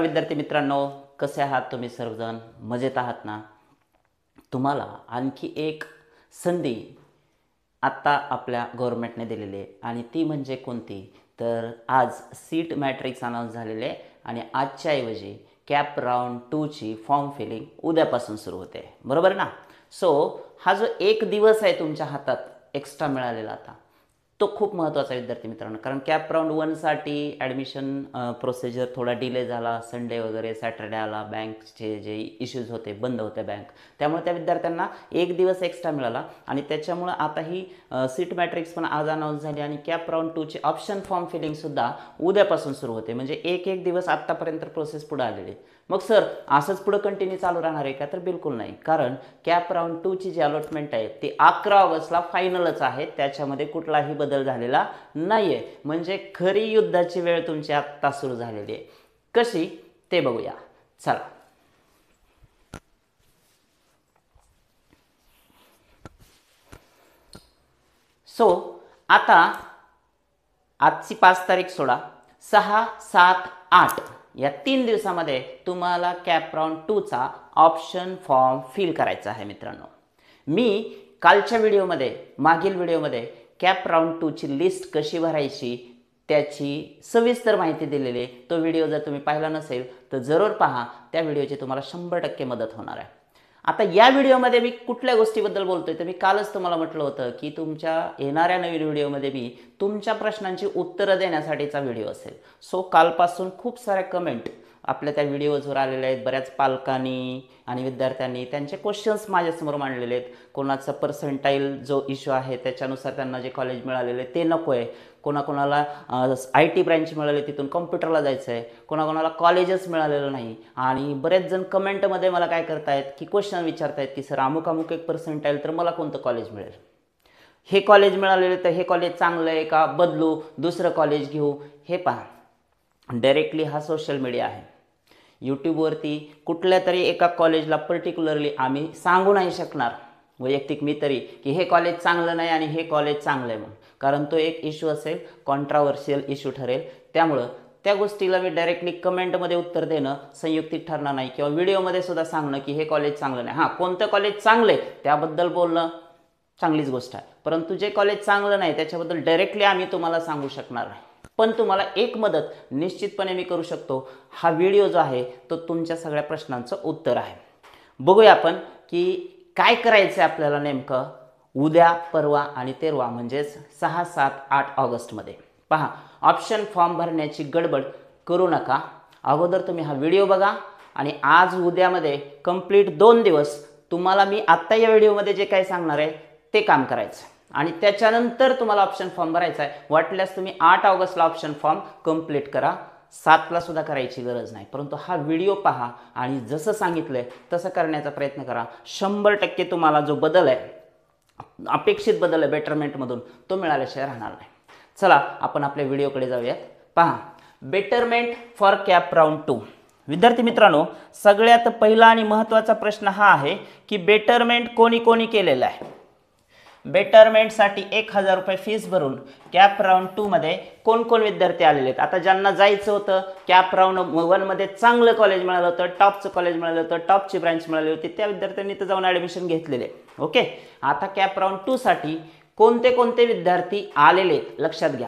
विद्यार्थी मित्रांनो, कसे आहात तुम्ही सर्वजण? मजेत आहात ना? तुम्हाला आणखी एक संधी आता आपल्या गव्हर्नमेंटने दिलेली आहे आणि ती म्हणजे कोणती? तर आज सीट मॅट्रिक्स अनाऊन्स झालेले आहे आणि आजच्या ऐवजी कॅप राऊंड 2 ची फॉर्म फिलिंग उद्यापासून सुरू होते, बरोबर ना? सो हा जो एक दिवस आहे तुमच्या हातात एक्स्ट्रा मिळालेला आता, तो खूप महत्त्वाचा आहे विद्यार्थी मित्रांनो. कारण कॅप राऊंड 1 साठी ॲडमिशन प्रोसिजर थोडा डिले झाला, संडे वगैरे सॅटर्डे आला, बँकचे जे इश्यूज होते, बंद होते बँक, त्यामुळे त्या विद्यार्थ्यांना एक दिवस एक्स्ट्रा मिळाला आणि त्याच्यामुळं आता ही सीट मॅट्रिक्स पण आज अनाऊन्स झाली आणि कॅप राऊंड 2 ची ऑप्शन फॉर्म फिलिंगसुद्धा उद्यापासून सुरू होते. म्हणजे एक दिवस आत्तापर्यंत प्रोसेस पुढे आलेली. मग सर असंच पुढे कंटिन्यू चालू राहणार आहे का? तर बिलकुल नाही. कारण कॅप राऊंड 2 ची जी अलॉटमेंट आहे ती 11 ऑगस्टला फायनलच आहे, त्याच्यामध्ये कुठलाही बदल झालेला नाही आहे. म्हणजे खरी युद्धाची वेळ तुमची आत्ता सुरू झालेली आहे. कशी ते बघूया, चला. सो आता आजची 5 तारीख सोडा, 6, 7, 8 या 3 दिवसामध्ये तुम्हाला कॅप राऊंड 2 चा ऑप्शन फॉर्म फिल करायचा आहे मित्रांनो. मी कालच्या व्हिडिओमध्ये, मागील व्हिडिओमध्ये कॅप राऊंड 2 ची लिस्ट कशी भरायची त्याची सविस्तर माहिती दिलेली आहे. तो व्हिडिओ जर तुम्ही पाहिला नसेल तर जरूर पहा, त्या व्हिडिओची तुम्हाला 100% मदत होणार आहे. आता या व्हिडिओमध्ये मी कुठल्या गोष्टीबद्दल बोलतोय तर मी कालच तुम्हाला म्हटलं होतं की तुमच्या येणाऱ्या नवीन व्हिडिओमध्ये मी तुमच्या प्रश्नांची उत्तरं देण्यासाठीचा व्हिडिओ असेल. सो कालपासून खूप साऱ्या कमेंट आपल्या त्या व्हिडिओजवर आलेल्या आहेत. बऱ्याच पालकांनी आणि विद्यार्थ्यांनी त्यांचे क्वेश्चन्स माझ्यासमोर मांडलेले आहेत. कोणाचा पर्सेंटाईल जो इश्यू आहे त्याच्यानुसार त्यांना जे कॉलेज मिळालेले ते नको आहे, कोणाकोणाला IT ब्रँच मिळाली तिथून कॉम्प्युटरला जायचं आहे, कोणाकोणाला कॉलेजच मिळालेलं नाही. आणि बरेच जण कमेंटमध्ये मला काय करतायत की क्वेश्चन विचारतायत की सर अमुक एक पर्सेंटाईल तर मला कोणतं कॉलेज मिळेल? हे कॉलेज मिळालेलं तर हे कॉलेज चांगलं आहे का, बदलू, दुसरं कॉलेज घेऊ? हे पहा, डायरेक्टली हा सोशल मीडिया आहे. यूट्यूबवरती कुठल्या तरी एका कॉलेजला पर्टिक्युलरली आम्ही सांगू नाही शकणार, वैयक्तिक मी तरी, की हे कॉलेज चांगलं नाही आणि हे कॉलेज चांगलं आहे म्हणून. कारण तो एक इश्यू असेल, कॉन्ट्राव्हर्शियल इश्यू ठरेल. त्यामुळं त्या गोष्टीला मी डायरेक्टली कमेंटमध्ये उत्तर देणं संयुक्तिक ठरणार नाही किंवा व्हिडिओमध्ये सुद्धा सांगणं की हे कॉलेज चांगलं नाही. हां, कोणतं कॉलेज चांगलं आहे त्याबद्दल बोलणं चांगलीच गोष्ट आहे, परंतु जे कॉलेज चांगलं नाही त्याच्याबद्दल डायरेक्टली आम्ही तुम्हाला सांगू शकणार नाही. पण तुम्हाला एक मदत निश्चितपणे मी करू शकतो. हा व्हिडिओ जो आहे तो तुमच्या सगळ्या प्रश्नांचं उत्तर आहे. बघूया आपण की काय करायचं आहे आपल्याला नेमकं उद्या, परवा आणि 13 म्हणजेच 6, 7, 8 ऑगस्टमध्ये. पहा, ऑप्शन फॉर्म भरण्याची गडबड करू नका. अगोदर तुम्ही हा व्हिडिओ बघा आणि आज उद्यामध्ये कंप्लीट 2 दिवस तुम्हाला मी आत्ता या व्हिडिओमध्ये जे काही सांगणार आहे ते काम करायचं आणि त्याच्यानंतर तुम्हाला ऑप्शन फॉर्म भरायचा आहे. वाटल्यास तुम्ही 8 ऑगस्टला ऑप्शन फॉर्म कंप्लीट करा, 7ला सुद्धा करायची गरज नाही. परंतु हा व्हिडिओ पहा आणि जसं सांगितलंय तसं करण्याचा प्रयत्न करा. 100% तुम्हाला जो बदल आहे, अपेक्षित बदल आहे बेटरमेंटमधून, तो मिळाल्याशिवाय राहणार नाही. चला आपण आपल्या व्हिडिओकडे जाऊयात. पहा, बेटरमेंट फॉर कॅप राऊंड 2. विद्यार्थी मित्रांनो, सगळ्यात पहिला आणि महत्त्वाचा प्रश्न हा आहे की बेटरमेंट कोणी कोणी केलेलं आहे. बेटरमेंटसाठी 1000 रुपये फीस भरून कॅप राऊंड 2 मध्ये कोण कोण विद्यार्थी आलेले आहेत? आता ज्यांना जायचं होतं, कॅप राऊंड 1 मध्ये चांगलं कॉलेज मिळालं होतं, टॉपचं कॉलेज मिळालं होतं, टॉपची ब्रँच मिळाली होती, त्या विद्यार्थ्यांनी तर जाऊन ॲडमिशन घेतलेले. ओके, आता कॅप राऊंड 2 साठी कोणते कोणते विद्यार्थी आलेले लक्षात घ्या.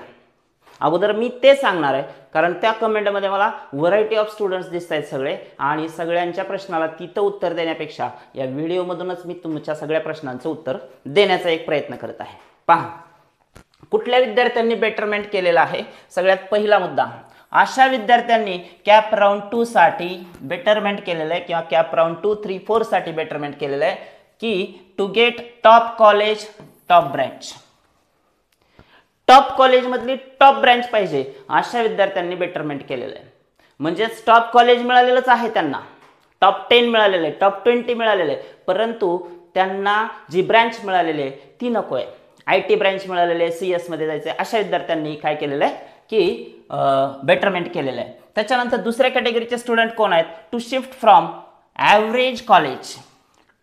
अगोदर मी ते सांगणार आहे कारण त्या कमेंटमध्ये मला व्हरायटी ऑफ स्टुडंट्स दिसत आहेत सगळे आणि सगळ्यांच्या प्रश्नाला तिथं उत्तर देण्यापेक्षा या व्हिडिओमधूनच मी तुमच्या सगळ्या प्रश्नांचं उत्तर देण्याचा एक प्रयत्न करत आहे. पहा, कुठल्या विद्यार्थ्यांनी बेटरमेंट केलेलं आहे. सगळ्यात पहिला मुद्दा, अशा विद्यार्थ्यांनी कॅप राऊंड 2 साठी बेटरमेंट केलेलं आहे किंवा कॅप राऊंड 2, 3, 4 साठी बेटरमेंट केलेलं आहे की to get top college, top branch. Top कॉलेजमधली टॉप ब्रँच पाहिजे अशा विद्यार्थ्यांनी बेटरमेंट केलेलं आहे. म्हणजेच टॉप कॉलेज मिळालेलंच आहे त्यांना, टॉप 10 मिळालेलं आहे, टॉप 20 मिळालेलं आहे, परंतु त्यांना जी ब्रँच मिळालेली आहे ती नको आहे. IT ब्रँच मिळालेली आहे, CS मध्ये जायचं आहे, अशा विद्यार्थ्यांनी काय केलेलं आहे की बेटरमेंट केलेलं आहे. त्याच्यानंतर दुसऱ्या कॅटेगरीचे स्टुडंट कोण आहेत? To shift from average college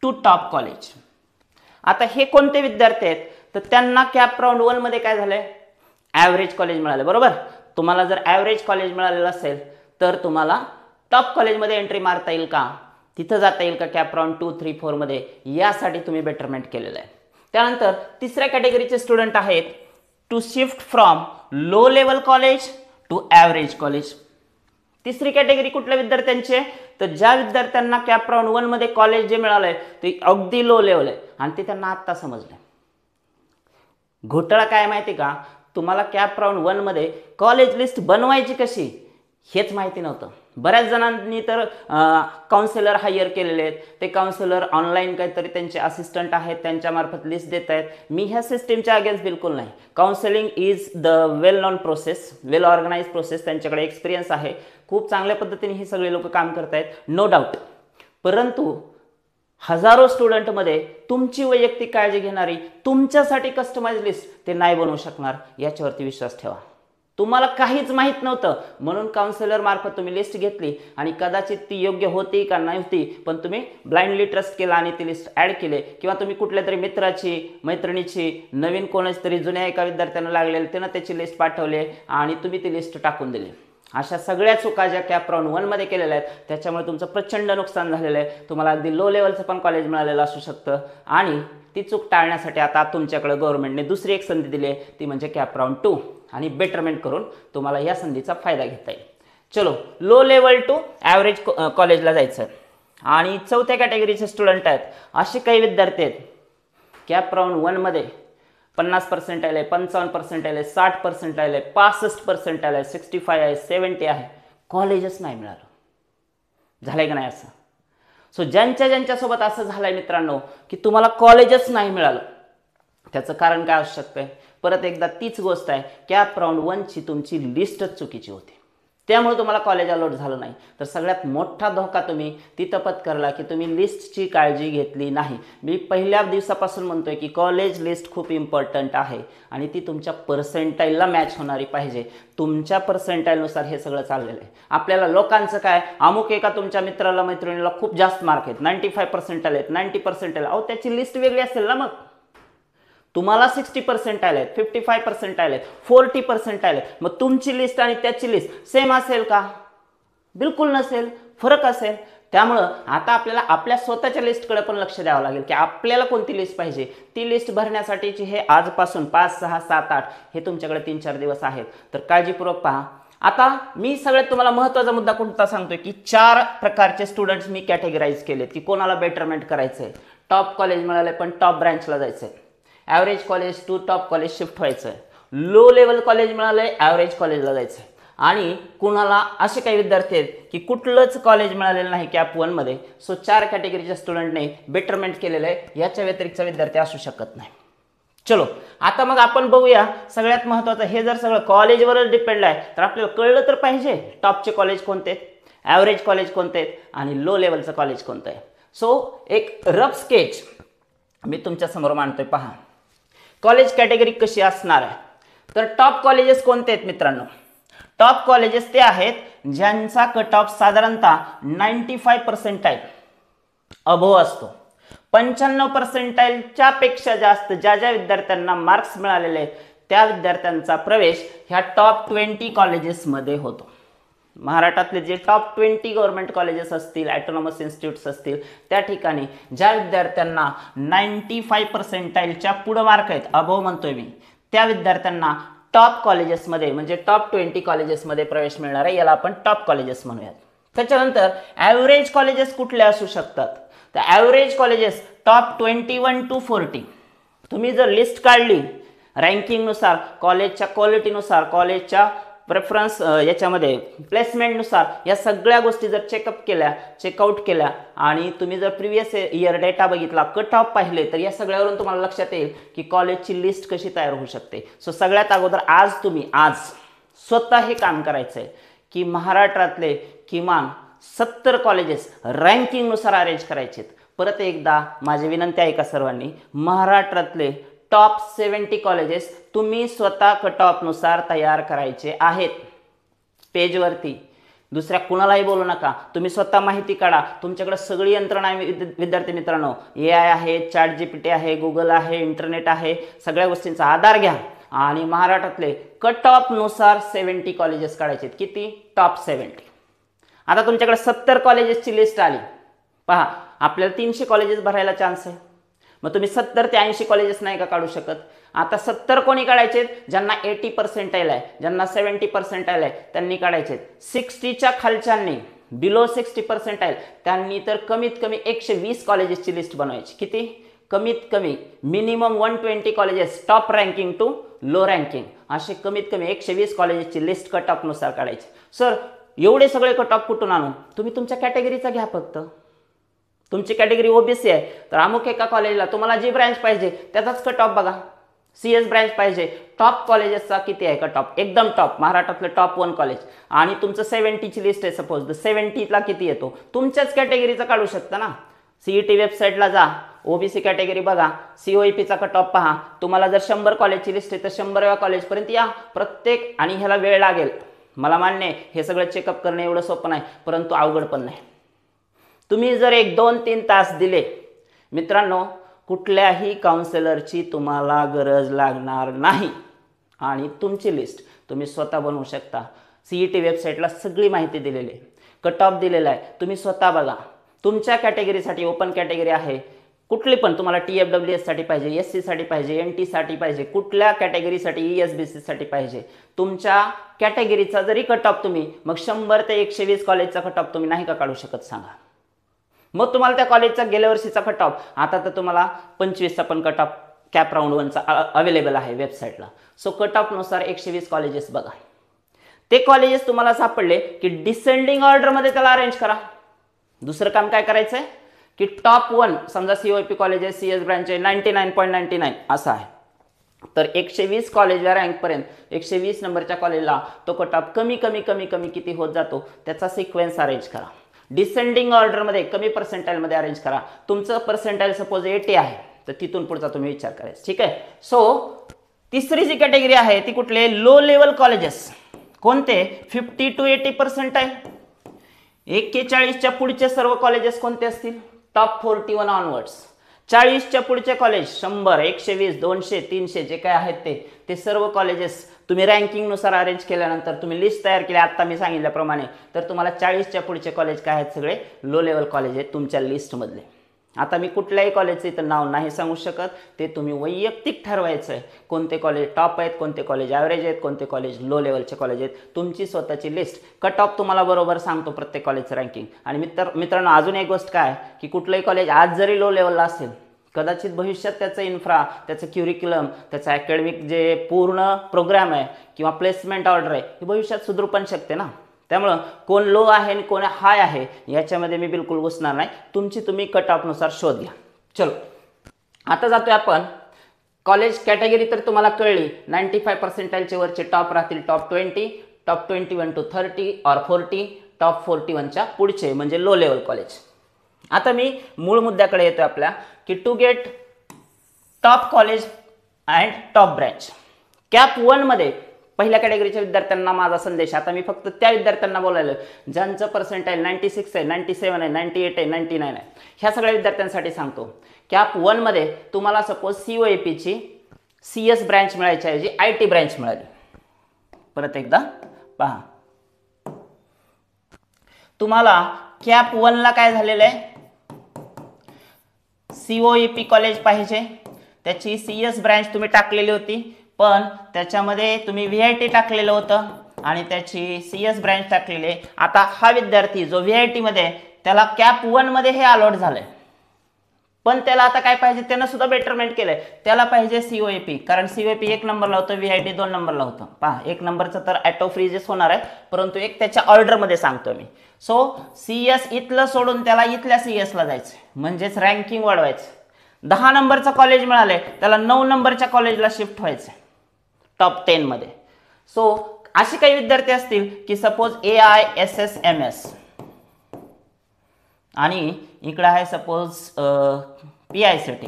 to top college. आता हे कोणते विद्यार्थी आहेत? तर त्यांना कॅप राऊंड 1 मध्ये काय झालंय? ॲव्हरेज कॉलेज मिळालं, बरोबर. तुम्हाला जर ॲव्हरेज कॉलेज मिळालेलं असेल तर तुम्हाला टॉप कॉलेजमध्ये एंट्री मारता येईल का, तिथं जाता येईल का कॅप राऊंड 2, 3, 4 मध्ये, यासाठी तुम्ही बेटरमेंट केलेलं आहे. त्यानंतर तिसऱ्या कॅटेगरीचे स्टुडंट आहेत to shift from low level college to average college. तिसरी कॅटेगरी कुठल्या विद्यार्थ्यांची आहे, तर ज्या विद्यार्थ्यांना कॅप राऊंड 1 मध्ये कॉलेज जे मिळालंय ते अगदी लो लेवल आहे आणि ते त्यांना आत्ता समजलंय. घोटाळा काय माहिती का, तुम्हाला कॅप राऊंड 1 मध्ये कॉलेज लिस्ट बनवायची कशी हेच माहिती नव्हतं. बऱ्याच जणांनी तर काउन्सिलर हायर केलेले आहेत, ते काउन्सिलर ऑनलाईन काहीतरी त्यांचे असिस्टंट आहेत त्यांच्यामार्फत लिस्ट देत आहेत. मी ह्या सिस्टीमच्या अगेन्स्ट बिलकुल नाही. Counselling is the well known process, well organise process, त्यांच्याकडे एक्सपिरियन्स आहे, खूप चांगल्या पद्धतीने ही सगळे लोक काम करत आहेत, नो डाऊट. परंतु हजारो स्टुडंटमध्ये तुमची वैयक्तिक काळजी घेणारी तुमच्यासाठी कस्टमाइज लिस्ट ते नाही बनवू शकणार, याच्यावरती विश्वास ठेवा. तुम्हाला काहीच माहीत नव्हतं म्हणून काउन्सिलर मार्फत तुम्ही लिस्ट घेतली आणि कदाचित ती योग्य होती का नव्हती, पण तुम्ही ब्लाइंडली ट्रस्ट केला आणि ती लिस्ट ॲड केले, किंवा तुम्ही कुठल्या तरी मित्राची मैत्रिणीची नवीन कोणाच तरी जुन्या एका विद्यार्थ्यांना लागलेले त्यानं त्याची लिस्ट पाठवली आणि तुम्ही ती लिस्ट टाकून दिली. अशा सगळ्या चुका ज्या कॅप राऊंड 1 मध्ये केलेल्या आहेत त्याच्यामुळे तुमचं प्रचंड नुकसान झालेलं आहे. तुम्हाला अगदी लो लेवलचं पण कॉलेज मिळालेलं असू शकतं आणि ती चूक टाळण्यासाठी आता तुमच्याकडे गव्हर्नमेंटने दुसरी एक संधी दिली आहे, ती म्हणजे कॅप राऊंड 2, आणि बेटरमेंट करून तुम्हाला या संधीचा फायदा घेता येईल. चलो, लो लेवल टू ॲव्हरेज कॉलेजला जायचं. आणि चौथ्या कॅटेगरीचे स्टुडंट आहेत असे काही विद्यार्थी आहेत कॅप राऊंड 1 मध्ये 50% आले, 55% आले, 60% आले, 65% आले, 65 आहे, 70 आहे, कॉलेजच नाही मिळालं. झालंय का नाही असं? सो ज्यांच्यासोबत असं झालंय मित्रांनो की तुम्हाला कॉलेजच नाही मिळालं, त्याचं कारण काय असू शकतंय? परत एकदा तीच गोष्ट आहे, कॅप राऊंड 1 ची तुमची लिस्टच चुकीची होती, त्यामुळे तुम्हाला कॉलेज अलॉट झालं नाही. तर सगळ्यात मोठा धोका तुम्ही तिथं पत्करला की तुम्ही लिस्टची काळजी घेतली नाही. मी पहिल्या दिवसापासून म्हणतोय की कॉलेज लिस्ट खूप इम्पॉर्टंट आहे आणि ती तुमच्या पर्सेंटाईलला मॅच होणारी पाहिजे. तुमच्या पर्सेंटाईलनुसार हे सगळं चाललेलं आहे. आपल्याला लोकांचं काय, अमुक एका तुमच्या मित्राला मैत्रिणीला खूप जास्त मार्क आहेत, 95% आलेत, 90% आले, अहो त्याची लिस्ट वेगळी असेल ना. मग तुम्हाला 60% आलेत, 55% आलेत, 40% आलेत, मग तुमची लिस्ट आणि त्याची लिस्ट सेम असेल का? बिलकुल नसेल, फरक असेल. त्यामुळं आता आपल्याला आपल्या स्वतःच्या लिस्टकडे पण लक्ष द्यावं लागेल की आपल्याला कोणती लिस्ट पाहिजे. ती लिस्ट भरण्यासाठीची हे आजपासून 5, 6, 7, 8 हे तुमच्याकडे 3-4 दिवस आहेत, तर काळजीपूर्वक पहा. आता मी सगळ्यात तुम्हाला महत्त्वाचा मुद्दा कोणता सांगतोय की 4 प्रकारचे स्टुडंट्स मी कॅटेगराईज केलेत की कोणाला बेटरमेंट करायचंय. टॉप कॉलेज मिळालंय पण टॉप ब्रँचला जायचंय, average college to top college shift व्हायचं आहे, लो लेवल कॉलेज मिळालंय ॲव्हरेज कॉलेजला जायचं आहे, आणि कुणाला असे काही विद्यार्थी आहेत की कुठलंच कॉलेज मिळालेलं नाही कॅप 1 मध्ये. सो 4 कॅटेगरीच्या स्टुडंटने बेटरमेंट केलेलं आहे, याच्या व्यतिरिक्त विद्यार्थी असू शकत नाही. चलो, आता मग आपण बघूया सगळ्यात महत्त्वाचं, हे जर सगळं कॉलेजवरच डिपेंड आहे तर आपल्याला कळलं तर पाहिजे टॉपचे कॉलेज कोणते आहेत, ॲव्हरेज कॉलेज कोणते आहेत आणि लो लेवलचं कॉलेज कोणतं आहे. सो एक रफ स्केच मी तुमच्यासमोर मांडतोय, पहा. कॉलेज कॅटेगरी कशी असणार आहे, तर टॉप कॉलेजेस कोणते आहेत मित्रांनो? टॉप कॉलेजेस ते आहेत ज्यांचा कट ऑफ साधारणतः 95% अबोव असतो. 95% पेक्षा जास्त ज्या विद्यार्थ्यांना मार्क्स मिळालेले आहेत त्या विद्यार्थ्यांचा प्रवेश ह्या टॉप 20 कॉलेजेसमध्ये होतो. महाराष्ट्रातले जे टॉप 20 गव्हर्नमेंट कॉलेजेस असतील, ॲटोनॉमस इन्स्टिट्यूट्स असतील, त्या ठिकाणी ज्या विद्यार्थ्यांना 95% पुढं मार्क आहेत, अबोव म्हणतोय मी, त्या विद्यार्थ्यांना टॉप कॉलेजेसमध्ये म्हणजे टॉप 20 कॉलेजेसमध्ये प्रवेश मिळणार आहे, याला आपण टॉप कॉलेजेस म्हणूयात. त्याच्यानंतर ॲव्हरेज कॉलेजेस कुठले असू शकतात, तर ॲव्हरेज कॉलेजेस टॉप 21 to 40. तुम्ही जर लिस्ट काढली रँकिंगनुसार, कॉलेजच्या क्वालिटीनुसार, कॉलेजच्या प्रेफरन्स याच्यामध्ये प्लेसमेंटनुसार, या सगळ्या गोष्टी जर चेकआउट केल्या आणि तुम्ही जर प्रिव्हियस इयर डेटा बघितला, कट ऑफ पाहिले, तर या सगळ्यावरून तुम्हाला लक्षात येईल की कॉलेजची लिस्ट कशी तयार होऊ शकते. सो सगळ्यात अगोदर आज स्वतः हे काम करायचं आहे की महाराष्ट्रातले किमान 70 कॉलेजेस रँकिंगनुसार अरेंज करायचे. परत एकदा माझी विनंती आहे का सर्वांनी, महाराष्ट्रातले टॉप 70 कॉलेजेस तुम्ही स्वतः कट ऑफनुसार तयार करायचे आहेत पेजवरती. दुसऱ्या कुणालाही बोलू नका, तुम्ही स्वतः माहिती काढा. तुमच्याकडे सगळी यंत्रणा आहे विद्यार्थी मित्रांनो, AI आहे, ChatGPT आहे, गुगल आहे, इंटरनेट आहे, सगळ्या गोष्टींचा आधार घ्या आणि महाराष्ट्रातले कट ऑफनुसार 70 कॉलेजेस काढायचे. किती? टॉप 70. आता तुमच्याकडे 70 कॉलेजेसची लिस्ट आली. पहा, आपल्याला 300 कॉलेजेस भरायला चान्स आहे. मग तुम्ही 70 ते 80 कॉलेजेस नाही का काढू शकत? आता 70 कोणी काढायचे? ज्यांना 80% आहे, ज्यांना 70% आहे त्यांनी काढायचे. 60च्या खालच्यांनी, बिलो 60% त्यांनी तर कमीत कमी 120 कॉलेजेसची लिस्ट बनवायची. किती? कमीत कमी minimum 120 colleges, top ranking to low ranking, असे कमीत कमी 120 कॉलेजेसची लिस्ट कट ऑफनुसार काढायची. सर एवढे सगळे कट ऑफ कुठून आणू? तुम्ही तुमच्या कॅटेगरीचा घ्या फक्त. तुमची कॅटेगरी ओबीसी आहे तर अमुक एका कॉलेजला तुम्हाला जी ब्रँच पाहिजे त्याचाच कट ऑफ बघा. CS ब्रँच पाहिजे, टॉप कॉलेजेसचा किती आहे कट ऑफ? एकदम टॉप, महाराष्ट्रातलं टॉप 1 कॉलेज, आणि तुमचं 70ची लिस्ट आहे सपोज, तर 70ला किती येतो? तुमच्याच कॅटेगरीचा काढू शकता ना. CET वेबसाईटला जा, ओबीसी कॅटेगरी बघा, COEPचा कट ऑफ पहा. तुम्हाला जर 100 कॉलेजची लिस्ट आहे तर 100व्या कॉलेजपर्यंत या प्रत्येक. आणि ह्याला वेळ लागेल, मला मान्य आहे, हे सगळं चेकअप करणं एवढं सोपं नाही, परंतु अवघड पण नाही. तुम्ही जर 1, 2, 3 तास दिले मित्रांनो, कुठल्याही काउन्सिलरची तुम्हाला गरज लागणार नाही आणि तुमची लिस्ट तुम्ही स्वतः बनवू शकता. CET वेबसाईटला सगळी माहिती दिलेली आहे, कट ऑफ दिलेला आहे, तुम्ही स्वतः बघा. तुमच्या कॅटेगरीसाठी ओपन कॅटेगरी आहे कुठली पण, तुम्हाला TFWS साठी पाहिजे, SC साठी पाहिजे, NT साठी पाहिजे, कुठल्या कॅटेगरीसाठी ESBC साठी पाहिजे, तुमच्या कॅटेगरीचा जरी कट ऑफ तुम्ही मग 100 ते 120 कॉलेजचा कट ऑफ तुम्ही नाही का काढू शकत सांगा? मग तुम्हाला त्या कॉलेजचा गेल्या वर्षीचा कट ऑफ, आता तर तुम्हाला 25चा पण कट ऑफ कॅप राऊंड 1चा अवेलेबल आहे वेबसाईटला. सो कट ऑफनुसार 120 कॉलेजेस बघा. ते कॉलेजेस तुम्हाला सापडले की डिसेंडिंग ऑर्डरमध्ये त्याला अरेंज करा. दुसरं काम काय करायचं आहे की टॉप 1, समजा COEP कॉलेज आहे, CS ब्रँच आहे, 99.99 असं आहे, तर 120 कॉलेजला रँकपर्यंत 120 नंबरच्या कॉलेजला तो कट ऑफ कमी कमी कमी कमी किती होत जातो त्याचा सिक्वेन्स अरेंज करा. डिसेंडिंग ऑर्डरमध्ये कमी पर्सेंटाईलमध्ये अरेंज करा. तुमचं पर्सेंटाईल सपोज 80 आहे तर तिथून पुढचा तुम्ही विचार करायचा. ठीक आहे. सो तिसरी जी कॅटेगरी आहे ती कुठले? Low level colleges. कोणते? 50 to 80%. 41च्या पुढचे सर्व कॉलेजेस कोणते असतील? Top 41 onwards. 40च्या पुढचे कॉलेज 100, 120, 200, 300 जे काय आहेत ते सर्व कॉलेजेस तुम्ही रँकिंगनुसार अरेंज केल्यानंतर तुम्ही लिस्ट तयार केली आता मी सांगितल्याप्रमाणे, तर तुम्हाला 40च्या पुढचे कॉलेज काय आहेत? सगळे लो लेवल कॉलेज आहेत तुमच्या लिस्टमधले. आता मी कुठल्याही कॉलेजचं इथं नाव नाही सांगू शकत, ते तुम्ही वैयक्तिक ठरवायचं आहे. कोणते कॉलेज टॉप आहेत, कोणते कॉलेज ॲव्हरेज आहेत, कोणते कॉलेज लो लेवलचे कॉलेज आहेत. तुमची स्वतःची लिस्ट, कट ऑफ तुम्हाला बरोबर सांगतो प्रत्येक कॉलेजचं रँकिंग. आणि मित्रांनो अजून एक गोष्ट काय की कुठलंही कॉलेज आज जरी लो लेवलला असेल, कदाचित भविष्यात त्याचं इन्फ्रा, त्याचं क्युरिक्युलम, त्याचं अकॅडमिक जे पूर्ण प्रोग्राम आहे किंवा प्लेसमेंट ऑर्डर आहे ही भविष्यात सुधरू पण शकते ना. त्यामुळं कोण लो आहे आणि कोण हाय आहे याच्यामध्ये मी बिलकुल घुसणार नाही. तुमची तुम्ही कट ऑफनुसार शोध घ्या. चलो आता जातोय आपण कॉलेज कॅटेगरी. तर तुम्हाला कळली 95% वरचे टॉप राहतील top 20, top 21 to 30 or 40, top 41च्या पुढचे म्हणजे लो लेवल कॉलेज. आता मी मूळ मुद्द्याकडे येतोय आपल्या की to get top college and top branch. CAP 1 मध्ये पहिल्या कॅटेगरीच्या विद्यार्थ्यांना माझा संदेश. आता मी फक्त त्या विद्यार्थ्यांना बोलायला ज्यांचं पर्सेंटाईल 96 आहे, 97 आहे, 98 आहे, 99 आहे, ह्या सगळ्या विद्यार्थ्यांसाठी सांगतो. कॅप 1 मध्ये तुम्हाला सपोज COEPची CS ब्रँच मिळायची ऐवजी IT ब्रँच मिळाली. परत एकदा पहा, तुम्हाला कॅप 1ला काय झालेलं आहे? COEP कॉलेज पाहिजे, त्याची CS ब्रँच तुम्ही टाकलेली होती, पण त्याच्यामध्ये तुम्ही VIT टाकलेलं होतं आणि त्याची CS ब्रँच टाकलेली आहे. आता हा विद्यार्थी जो VIT मध्ये त्याला कॅप 1 मध्ये हे अलॉट झालंय, पण त्याला आता काय पाहिजे? त्यानं सुद्धा बेटरमेंट केलंय. त्याला पाहिजे COEP, कारण COEP 1 नंबरला होतं, VIT 2 नंबरला होतं. पहा 1 नंबरचं तर ॲटो फ्रीजेस होणार आहे, परंतु एक त्याच्या ऑर्डरमध्ये सांगतो मी. सो CS इथलं सोडून त्याला इथल्या CSला जायचं, म्हणजेच रँकिंग वाढवायचं. 10 नंबरचं कॉलेज मिळालंय त्याला 9 नंबरच्या कॉलेजला शिफ्ट व्हायचं टॉप 10 मध्ये. सो असे काही विद्यार्थी असतील की सपोज AISSMS आणि इकडे आहे सपोज PICT,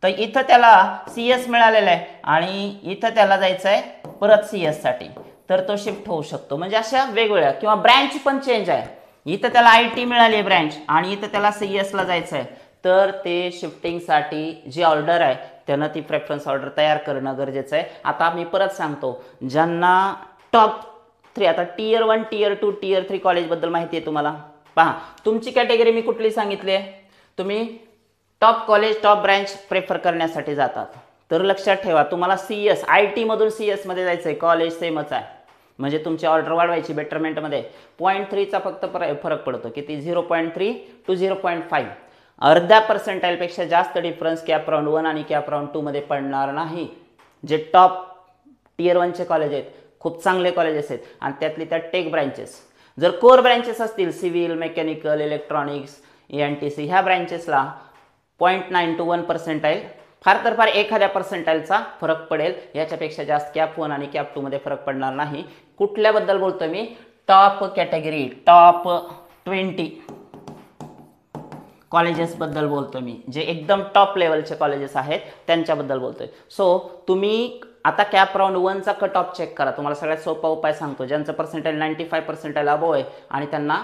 तर इथं त्याला CS मिळालेला आहे आणि इथं त्याला जायचं आहे परत CS साठी, तर तो शिफ्ट होऊ शकतो. म्हणजे अशा वेगवेगळ्या किंवा ब्रँच पण चेंज आहे. इथं त्याला IT मिळाली ब्रँच आणि इथं त्याला CSला जायचं आहे, तर ते शिफ्टिंगसाठी जी ऑर्डर आहे त्यानं ती प्रेफरन्स ऑर्डर तयार करणं गरजेचं आहे. आता मी परत सांगतो, ज्यांना टॉप 3. आता टियर 1, टियर 2, टियर 3 कॉलेजबद्दल माहिती आहे तुम्हाला. पहा, तुमची कॅटेगरी मी कुठली सांगितली आहे, तुम्ही top college top branch prefer करण्यासाठी जातात. तर लक्षात ठेवा, तुम्हाला CS IT मधून CS मध्ये जायचं आहे, कॉलेज सेमच आहे. म्हणजे तुमची ऑर्डर वाढवायची बेटरमेंटमध्ये 0.3चा फक्त फरक पडतो. किती? 0.3 to 0.5. अर्ध्या पर्सेंटाईलपेक्षा जास्त डिफरन्स कॅप राऊंड 1 आणि कॅप राऊंड 2 मध्ये पडणार नाही. जे टॉप टियर 1चे कॉलेज आहेत, खूप चांगले कॉलेजेस आहेत आणि त्यातली त्या टेक ब्रँचेस. जर कोर ब्रँचेस असतील, सिव्हिल, मेकॅनिकल, इलेक्ट्रॉनिक्स, ENTC, ह्या ब्रँचेसला 0.9 to 1 पर्सेंटाईल, फार तर फार एखाद्या पर्सेंटाईलचा फरक पडेल. याच्यापेक्षा जास्त कॅप 1 आणि कॅप 2 मध्ये फरक पडणार नाही. कुठल्याबद्दल बोलतो मी? टॉप कॅटेगरी, टॉप 20 कॉलेजेसबद्दल बोलतो मी, जे एकदम टॉप लेवलचे कॉलेजेस आहेत त्यांच्याबद्दल बोलतोय. सो तुम्ही आता कॅप राऊंड 1चा कट ऑफ चेक करा. तुम्हाला सगळ्यात सोपा उपाय सांगतो. ज्यांचं पर्सेंटाईल 95 पर्सेंटाईल अबोव आहे आणि त्यांना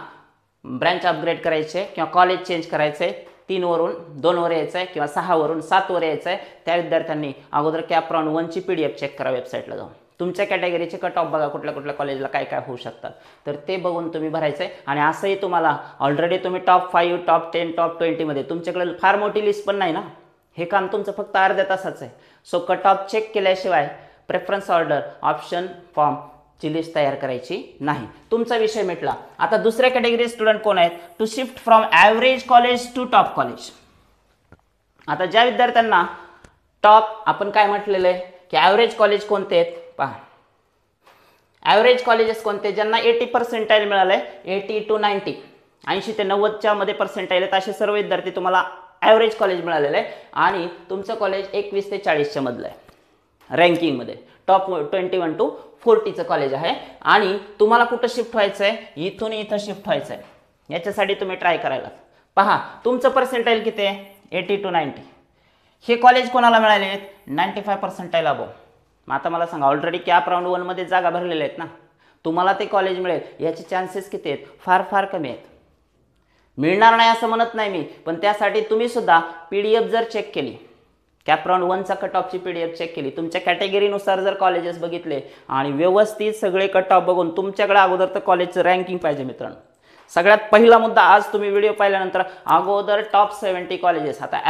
ब्रँच अपग्रेड करायचे किंवा कॉलेज चेंज करायचे, 3 वरून 2 वर यायचं आहे किंवा 6 वरून 7 वर यायचं आहे, त्या विद्यार्थ्यांनी अगोदर कॅप राऊंड 1ची PDF चेक करा वेबसाईटला जाऊन. तुमच्या कॅटेगरीचे कट ऑफ बघा, कुठल्या कुठल्या कॉलेजला काय काय होऊ शकतात, तर ते बघून तुम्ही भरायचं आहे. आणि असंही तुम्हाला ऑलरेडी तुम्ही टॉप 5, टॉप 10, टॉप 20 मध्ये, तुमच्याकडे फार मोठी लिस्ट पण नाही ना, हे काम तुमचं फक्त अर्ध्या तासाचं आहे. सो कट ऑफ चेक केल्याशिवाय प्रेफरन्स ऑर्डर ऑप्शन फॉर्मची लिस्ट तयार करायची नाही. तुमचा विषय मिटला. आता दुसऱ्या कॅटेगरी स्टुडंट कोण आहेत? To shift from average college to top college. आता ज्या विद्यार्थ्यांना टॉप, आपण काय म्हटलेलं आहे की ॲव्हरेज कॉलेज कोणते आहेत? पहा, ॲव्हरेज कॉलेजेस कोणते? ज्यांना 80 पर्सेंटाईल मिळालंय, 80 to 90, 80 ते 90च्या मध्ये पर्सेंटाईल आहेत, असे सर्व विद्यार्थी तुम्हाला ॲव्हरेज कॉलेज मिळालेलं आहे. आणि तुमचं कॉलेज 21 ते 40च्या मधलं आहे रँकिंगमध्ये. टॉप 21 to 40चं कॉलेज आहे. आणि तुम्हाला कुठं शिफ्ट व्हायचं आहे? इथून इथं शिफ्ट व्हायचं आहे. याच्यासाठी तुम्ही ट्राय करायला. पहा, तुमचं पर्सेंटाईल किती आहे? 80 to 90. हे कॉलेज कोणाला मिळाले आहेत? 95 पर्सेंटाईल अबोव. मग आता मला सांगा, ऑलरेडी कॅप राऊंड 1 मध्ये जागा भरलेल्या आहेत ना, तुम्हाला ते कॉलेज मिळेल याचे चान्सेस किती आहेत? फार फार कमी आहेत. मिळणार नाही असं म्हणत नाही मी, पण त्यासाठी तुम्ही सुद्धा PDF जर चेक केली, कॅप राऊंड 1चा कट ऑफची PDF चेक केली, तुमच्या कॅटेगरीनुसार जर कॉलेजेस बघितले आणि व्यवस्थित सगळे कट ऑफ बघून, तुमच्याकडे अगोदर तर कॉलेजचं रँकिंग पाहिजे मित्रांनो. सगळ्यात पहिला मुद्दा, आज तुम्ही व्हिडिओ पाहिल्यानंतर अगोदर टॉप 70 कॉलेजेस. आता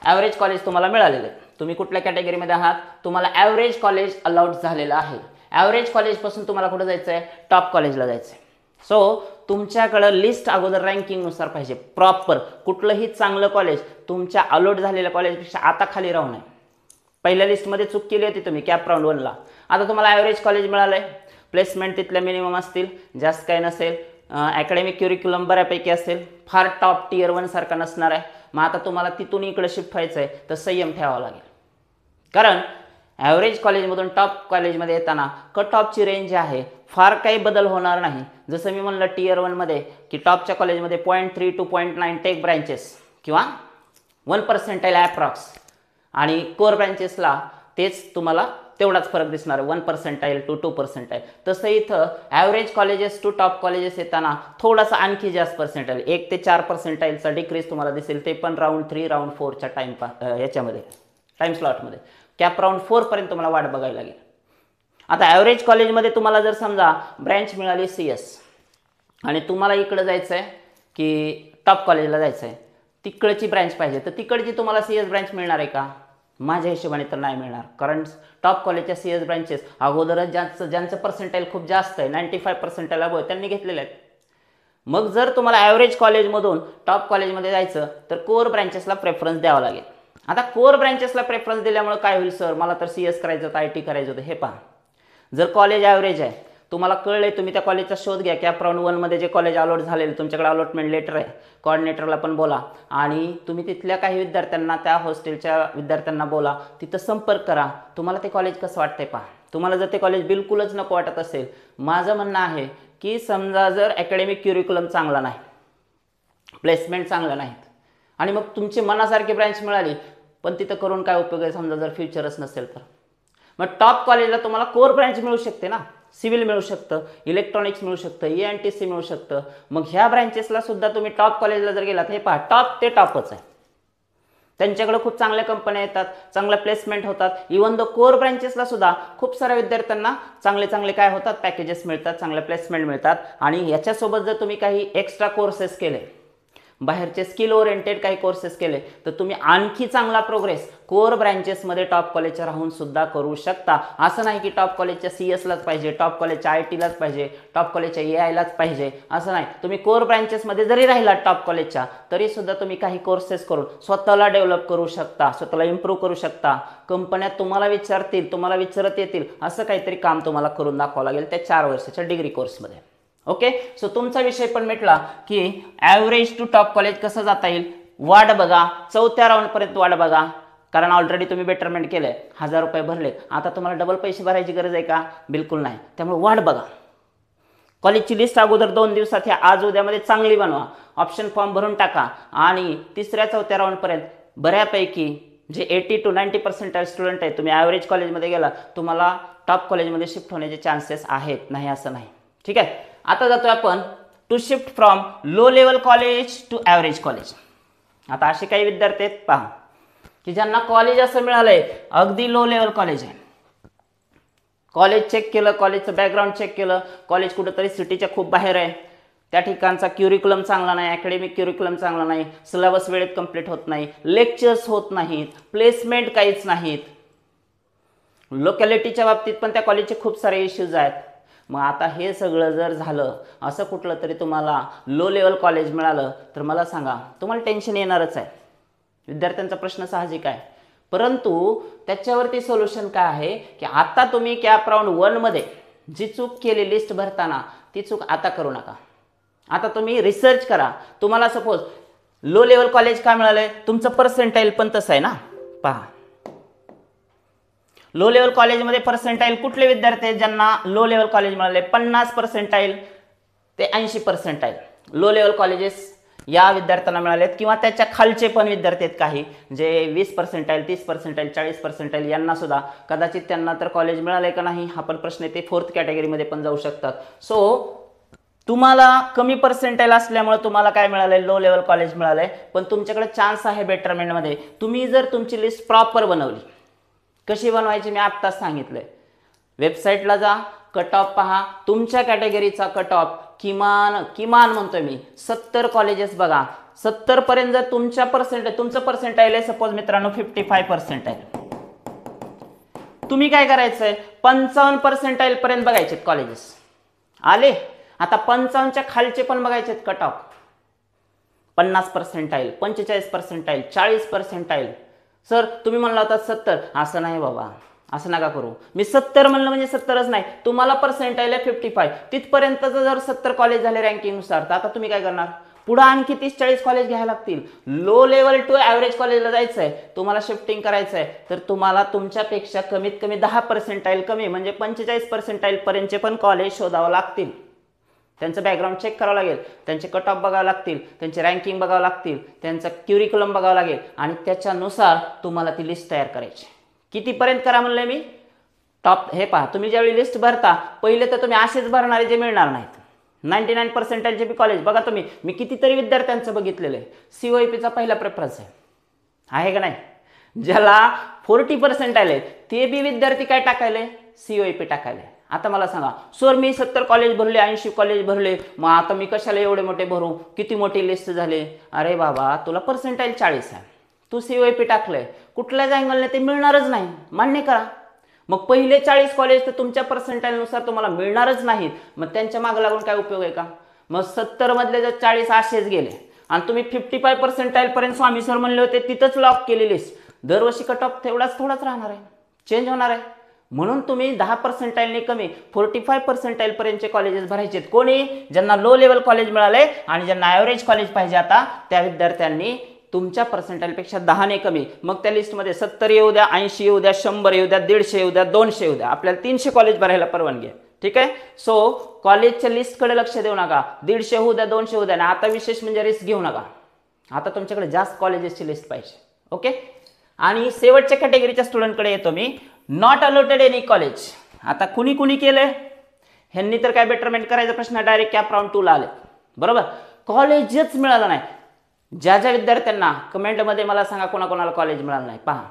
ॲव्हरेज कॉलेज तुम्हाला मिळालेले. तुम्ही कुठल्या कॅटेगरीमध्ये आहात? तुम्हाला ॲव्हरेज कॉलेज अलाउड झालेलं आहे. ॲव्हरेज कॉलेजपासून तुम्हाला कुठं जायचं आहे? टॉप कॉलेजला जायचं आहे. सो तुमच्याकडं लिस्ट अगोदर रँकिंगनुसार पाहिजे प्रॉपर. कुठलंही चांगलं कॉलेज तुमच्या अलॉट झालेल्या कॉलेजपेक्षा आता खाली राहू नये. पहिल्या लिस्टमध्ये चूक केली होती तुम्ही कॅप राऊंड 1ला. आता तुम्हाला ॲव्हरेज कॉलेज मिळालं आहे. प्लेसमेंट तिथल्या मिनिमम असतील, जास्त काही नसेल. अकॅडमिक क्युरिक्युलम बऱ्यापैकी असेल, फार टॉप टियर 1 सारखा नसणार आहे. मग आता तुम्हाला तिथून इकडे शिफ्ट व्हायचं आहे, तर संयम ठेवावा लागेल. कारण ॲव्हरेज कॉलेजमधून टॉप कॉलेजमध्ये येताना कट ऑफची रेंज जी आहे फार काही बदल होणार नाही. जसं मी म्हणलं टियर 1 मध्ये की टॉपच्या कॉलेजमध्ये 0.3 to 0.9 टेक ब्रँचेस किंवा 1 पर्सेंटाईल ॲप्रॉक्स, आणि कोर ब्रँचेसला तेच तुम्हाला तेवढाच फरक दिसणार, 1 पर्सेंटाईल to 2 पर्सेंटाईल. तसं इथं average colleges to top colleges येताना थोडासा आणखी जास्त पर्सेंटाईल, 1 ते 4 पर्सेंटाईलचा डिक्रीज तुम्हाला दिसेल. ते पण राऊंड 3, राऊंड 4च्या याच्यामध्ये टाईम स्लॉटमध्ये. कॅप राऊंड 4 पर्यंत तुम्हाला वाट बघायला लागेल. आता ॲव्हरेज कॉलेजमध्ये तुम्हाला जर समजा ब्रँच मिळाली CS आणि तुम्हाला इकडं जायचं आहे की टॉप कॉलेजला जायचं आहे, तिकडची ब्रँच पाहिजे, तर तिकडची तुम्हाला CS ब्रँच मिळणार आहे का? माझ्या हिशोबाने तर नाही मिळणार. कारण टॉप कॉलेजच्या CS ब्रँचेस अगोदरच ज्यांचं पर्सेंटाईल खूप जास्त आहे, 95 पर्सेंटाईल अबोव, त्यांनी घेतलेले आहेत. मग जर तुम्हाला ॲव्हरेज कॉलेजमधून टॉप कॉलेजमध्ये जायचं तर कोर ब्रँचेसला प्रेफरन्स द्यावा लागेल. आता कोर ब्रँचेसला प्रेफरन्स दिल्यामुळे काय होईल? सर मला तर CS करायचं होतं, IT करायचं होतं. हे पहा, जर कॉलेज ॲव्हरेज आहे, तुम्हाला कळलंय, तुम्ही त्या कॉलेजचा शोध घ्या. कॅप राऊंड 1 मध्ये जे कॉलेज अलॉट झालेले, तुमच्याकडे अलॉटमेंट लेटर आहे, कोऑर्डिनेटरला पण बोला आणि तुम्ही तिथल्या काही विद्यार्थ्यांना, त्या हॉस्टेलच्या विद्यार्थ्यांना बोला, तिथं संपर्क करा. तुम्हाला ते कॉलेज कसं वाटतंय पहा. तुम्हाला जर ते कॉलेज बिलकुलच नको वाटत असेल, माझं म्हणणं आहे की समजा जर अकॅडमिक क्युरिक्युलम चांगला नाही, प्लेसमेंट चांगलं नाहीत आणि मग तुमची मनासारखी ब्रँच मिळाली, पण तिथं करून काय उपयोग आहे समजा जर फ्युचरच नसेल तर? मग टॉप कॉलेजला तुम्हाला कोर ब्रँच मिळू शकते ना, सिव्हिल मिळू शकतं, इलेक्ट्रॉनिक्स मिळू शकतं, ENTC मिळू शकतं. मग ह्या ब्रँचेसला सुद्धा तुम्ही टॉप कॉलेजला जर गेलात, हे पहा टॉप ते टॉपच आहे. त्यांच्याकडे खूप चांगल्या कंपन्या येतात, चांगल्या प्लेसमेंट होतात. इवन द कोर ब्रँचेसला सुद्धा खूप साऱ्या विद्यार्थ्यांना चांगले चांगले काय होतात, पॅकेजेस मिळतात, चांगले प्लेसमेंट मिळतात. आणि याच्यासोबत जर तुम्ही काही एक्स्ट्रा कोर्सेस केले, बाहेरचे स्किल ओरिएंटेड काही कोर्सेस केले, तर तुम्ही आणखी चांगला प्रोग्रेस कोर ब्रँचेसमध्ये टॉप कॉलेजच्या राहून सुद्धा करू शकता. असं नाही की टॉप कॉलेजच्या CS लाच पाहिजे, टॉप कॉलेजच्या IT लाच पाहिजे, टॉप कॉलेजच्या AI लाच पाहिजे, असं नाही. तुम्ही कोर ब्रँचेसमध्ये जरी राहिलात टॉप कॉलेजच्या, तरी सुद्धा तुम्ही काही कोर्सेस करून स्वतःला डेव्हलप करू शकता, स्वतःला इम्प्रूव्ह करू शकता. कंपन्या तुम्हाला विचारतील, तुम्हाला विचारत येतील, असं काहीतरी काम तुम्हाला करून दाखवावं लागेल त्या 4 वर्षाच्या डिग्री कोर्समध्ये. ओके, सो तुमचा विषय पण मिटला की ॲव्हरेज टू टॉप कॉलेज कसं जाता येईल. वाट बघा, 4थ्या राऊंडपर्यंत वाट बघा, कारण ऑलरेडी तुम्ही बेटरमेंट केलंय, 1000 रुपये भरले, आता तुम्हाला डबल पैसे भरायची गरज आहे का? बिलकुल नाही. त्यामुळे वाट बघा. कॉलेजची लिस्ट अगोदर 2 दिवसात आज उद्यामध्ये चांगली बनवा, ऑप्शन फॉर्म भरून टाका आणि 3ऱ्या-4थ्या राऊंडपर्यंत बऱ्यापैकी जे 80 to 90% स्टुडंट आहे, तुम्ही ॲव्हरेज कॉलेजमध्ये गेला, तुम्हाला टॉप कॉलेजमध्ये शिफ्ट होण्याचे चान्सेस आहेत, नाही असं नाही. ठीक आहे, आता जातोय आपण to shift from low level college to average college. आता असे काही विद्यार्थी आहेत पहा की ज्यांना कॉलेज असं मिळालंय अगदी लो लेवल कॉलेज आहे. कॉलेज चेक केलं, कॉलेजचं बॅकग्राऊंड चेक केलं, कॉलेज कुठंतरी सिटीच्या खूप बाहेर आहे, त्या ठिकाणचा क्युरिक्युलम चांगला नाही, अकॅडमिक क्युरिक्युलम चांगला नाही, सिलेबस वेळेत कंप्लीट होत नाही, लेक्चर्स होत नाहीत, प्लेसमेंट काहीच नाहीत. लोकॅलिटीच्या बाबतीत पण त्या कॉलेजचे खूप सारे इश्यूज आहेत. मग आता हे सगळं जर झालं, असं कुठलं तरी तुम्हाला लो लेवल कॉलेज मिळालं, तर मला सांगा, तुम्हाला टेन्शन येणारच आहे. विद्यार्थ्यांचा प्रश्न साहजिक आहे, परंतु त्याच्यावरती सोल्युशन काय आहे की आता तुम्ही कॅप राऊंड 1 मध्ये जी चूक केली लिस्ट भरताना, ती चूक आता करू नका. आता तुम्ही रिसर्च करा. तुम्हाला सपोज लो लेवल कॉलेज का मिळालंय, तुमचं पर्सेंटाईल पण तसं आहे ना. पहा, लो लेवल कॉलेजमध्ये पर्सेंटाईल कुठले विद्यार्थी आहेत ज्यांना लो लेवल कॉलेज मिळाले? 50% ते 80% लो लेवल कॉलेजेस या विद्यार्थ्यांना मिळालेत, किंवा त्याच्या खालचे पण विद्यार्थी आहेत काही जे 20%, 30%, 40% यांना सुद्धा कदाचित त्यांना तर कॉलेज मिळालंय का नाही हा पण प्रश्न आहे. ते 4th कॅटेगरीमध्ये पण जाऊ शकतात. सो तुम्हाला कमी पर्सेंटाईल असल्यामुळे तुम्हाला काय मिळालंय, लो लेवल कॉलेज मिळालंय, पण तुमच्याकडे चान्स आहे बेटरमेंटमध्ये. तुम्ही जर तुमची लिस्ट प्रॉपर बनवली, कशी बनवायची मी आत्ताच सांगितलंय. वेबसाईटला जा, कट ऑफ पहा, तुमच्या कॅटेगरीचा कट ऑफ किमान म्हणतोय मी 70 कॉलेजेस बघा. 70 पर्यंत जर तुमचं पर्सेंटाईल आहे सपोज मित्रांनो 55% आहे, तुम्ही काय करायचंय 55% पर्यंत बघायचे कॉलेजेस आले. आता 55च्या खालचे पण बघायचे कट ऑफ. 50%, 45%, 40%. सर तुम्ही म्हणला होता 70, असं नाही बाबा, असं नका करू. मी 70 म्हणलं म्हणजे 70च नाही, तुम्हाला पर्सेंटाईल आहे 55, तिथपर्यंतचं जर 70 कॉलेज झाले रँकिंगनुसार, तर आता तुम्ही काय करणार, पुढे आणखी 30-40 कॉलेज घ्यायला लागतील. लो लेवल टू ॲव्हरेज कॉलेजला जायचं आहे, तुम्हाला शिफ्टिंग करायचं आहे, तर तुम्हाला तुमच्यापेक्षा कमीत कमी 10% कमी म्हणजे 45% पर्यंतचे पण कॉलेज शोधावं लागतील. त्यांचं बॅकग्राऊंड चेक करावं लागेल, त्यांचे कट ऑफ बघावं लागतील, त्यांचे रँकिंग बघावं लागतील, त्यांचा क्युरिक्युलम बघावं लागेल आणि त्याच्यानुसार तुम्हाला ती लिस्ट तयार करायची. कितीपर्यंत करा म्हणलंय मी, टॉप. हे पहा, तुम्ही ज्यावेळी लिस्ट भरता पहिले तर तुम्ही असेच भरणारे जे मिळणार नाहीत. 99% जे बी कॉलेज बघा तुम्ही, मी कितीतरी विद्यार्थ्यांचं बघितलेलं आहे. COEPचा पहिला प्रेफरन्स आहे का नाही? ज्याला 40% आले ते बी विद्यार्थी काय टाकायले, COEP टाकायले. आता मला सांगा, सर मी 70 कॉलेज भरले, 80 कॉलेज भरले, मग आता मी कशाला एवढे मोठे भरू, किती मोठी लिस्ट झाली. अरे बाबा, तुला पर्सेंटाईल 40 आहे, तू COEP टाकलंय, कुठल्याच अँगलने ते मिळणारच नाही, मान्य करा. मग पहिले 40 कॉलेज तर तुमच्या पर्सेंटाईलनुसार तुम्हाला मिळणारच नाहीत, मग त्यांच्या मागे लागून काय उपयोग आहे का? मग 70 मधले जर 40 असेच गेले आणि तुम्ही 55% पर्यंत स्वामी सर म्हणले होते, तिथंच लॉक केली लिस्ट, दरवर्षी कट ऑफ थोडाच राहणार आहे, चेंज होणार आहे. म्हणून तुम्ही 10% कमी 45% पर्यंतचे कॉलेजेस भरायचे. कोणी ज्यांना लो लेवल कॉलेज मिळाले आणि ज्यांना ॲव्हरेज कॉलेज पाहिजे, आता त्या विद्यार्थ्यांनी तुमच्या पर्सेंटाईलपेक्षा 10 कमी, मग त्या लिस्टमध्ये 70 येऊ द्या, 80 येऊ द्या, 100 येऊ द्या, 150 येऊ द्या, 200 येऊ द्या, आपल्याला 300 कॉलेज भरायला परवानगी आहे. ठीक आहे. सो कॉलेजच्या लिस्टकडे लक्ष देऊ नका, 150 होऊ द्या, 200 होऊ द्या. आणि आता विशेष म्हणजे रिस्क घेऊ नका, आता तुमच्याकडे जास्त कॉलेजेसची लिस्ट पाहिजे. ओके. आणि शेवटच्या कॅटेगरीच्या स्टुडंटकडे येतो मी, नॉट अलॉटेड एनी कॉलेज. आता कुणी केलंय, ह्यांनी तर काय बेटरमेंट करायचा प्रश्न डायरेक्ट कॅप राऊंड 2 ला आले, बरोबर. कॉलेजच मिळालं नाही, ज्या ज्या विद्यार्थ्यांना कमेंटमध्ये मला सांगा कोणाकोणाला कॉलेज मिळालं नाही, पहा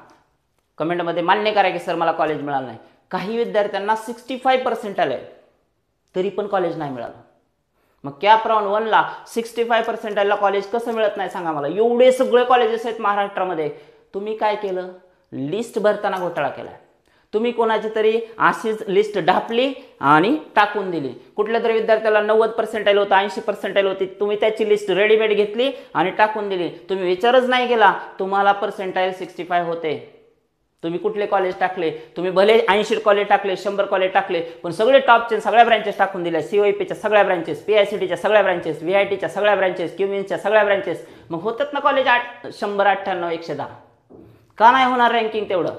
कमेंटमध्ये मान्य करा की सर मला कॉलेज मिळालं नाही. काही विद्यार्थ्यांना 65% आले तरी पण कॉलेज नाही मिळालं. मग कॅप राऊंड 1ला 65% कॉलेज कसं मिळत नाही सांगा मला. एवढे सगळे कॉलेजेस आहेत महाराष्ट्रामध्ये, तुम्ही काय केलं, लिस्ट भरताना घोटाळा केला. तुम्ही कोणाची तरी अशीच लिस्ट ढापली आणि टाकून दिली. कुठल्या तरी विद्यार्थ्याला 90% होतं, 80% होती, तुम्ही त्याची लिस्ट रेडीमेड घेतली आणि टाकून दिली. तुम्ही विचारच नाही केला तुम्हाला पर्सेंटाईल 65 होते. तुम्ही कुठले कॉलेज टाकले, तुम्ही भले 80 कॉलेज टाकले, 100 कॉलेज टाकले, पण सगळे टॉपचे सगळ्या ब्रँचेस टाकून दिल्या. COEPच्या सगळ्या ब्रँचेस, PICTच्या सगळ्या ब्रँचेस, VITच्या सगळ्या ब्रँचेस, क्युमिन्सच्या सगळ्या ब्रँचेस. मग होतात ना कॉलेज 100, 98, 110. का नाही होणार रँकिंग तेवढं.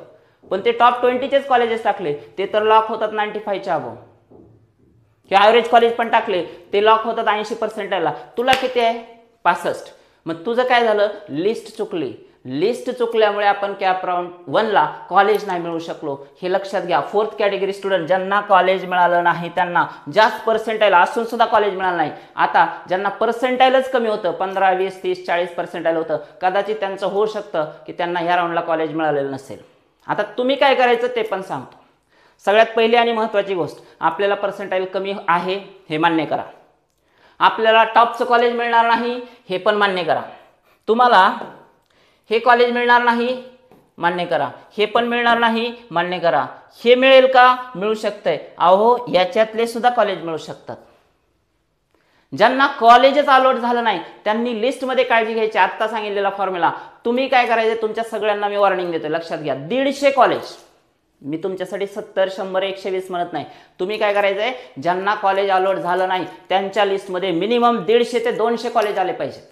पण ते टॉप 20चेच कॉलेजेस टाकले ते तर लॉक होतात 95च्या अबोव. किंवा ॲव्हरेज कॉलेज पण टाकले ते लॉक होतात 80%ला. तुला किती आहे 65. मग तुझं काय झालं, लिस्ट चुकली. लिस्ट चुकल्यामुळे आपण कॅप राऊंड 1ला कॉलेज नाही मिळू शकलो. हे लक्षात घ्या. 4th कॅटेगरी स्टुडंट ज्यांना कॉलेज मिळालं नाही त्यांना जास्त पर्सेंटाईल असून सुद्धा कॉलेज मिळालं नाही. आता ज्यांना पर्सेंटाईलच कमी होतं, 15, 20, 30, 40 पर्सेंटाईल होतं, कदाचित त्यांचं होऊ शकतं की त्यांना ह्या राऊंडला कॉलेज मिळालेलं नसेल. आता तुम्ही काय करायचं ते पण सांगतो. सगळ्यात पहिली आणि महत्त्वाची गोष्ट, आपल्याला पर्सेंटाईल कमी आहे हे मान्य करा. आपल्याला टॉपचं कॉलेज मिळणार नाही हे पण मान्य करा. तुम्हाला हे कॉलेज मिळणार नाही मान्य करा, हे पण मिळणार नाही मान्य करा. हे मिळेल का, मिळू शकतंय. अहो याच्यातले सुद्धा कॉलेज मिळू शकतात. ज्यांना कॉलेजच अलॉट झालं नाही त्यांनी लिस्टमध्ये काळजी घ्यायची. आत्ता सांगितलेला फॉर्म्युला तुम्ही काय करायचं, तुमच्या सगळ्यांना मी वॉर्निंग देतो, लक्षात घ्या. 150 कॉलेज, मी तुमच्यासाठी 70, 100, 120 म्हणत नाही. तुम्ही काय करायचंय, ज्यांना कॉलेज अलॉट झालं नाही त्यांच्या लिस्टमध्ये मिनिमम 150 ते 200 कॉलेज आले पाहिजेत.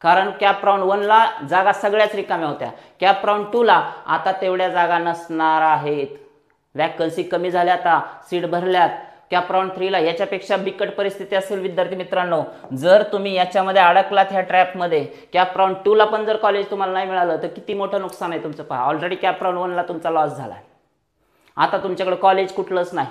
कारण कॅप राऊंड 1ला जागा सगळ्याच रिकाम्या होत्या. कॅप राऊंड 2ला आता तेवढ्या जागा नसणार आहेत. वॅकन्सी कमी झाल्या, आता सीट भरल्यात. कॅप राऊंड 3ला याच्यापेक्षा बिकट परिस्थिती असेल विद्यार्थी मित्रांनो. जर तुम्ही याच्यामध्ये अडकलात ह्या ट्रॅपमध्ये, कॅप राऊंड 2ला पण जर कॉलेज तुम्हाला नाही मिळालं तर किती मोठं नुकसान आहे तुमचं. पहा, ऑलरेडी कॅप राऊंड 1ला तुमचा लॉस झाला. आता तुमच्याकडे कॉलेज कुठलंच नाही.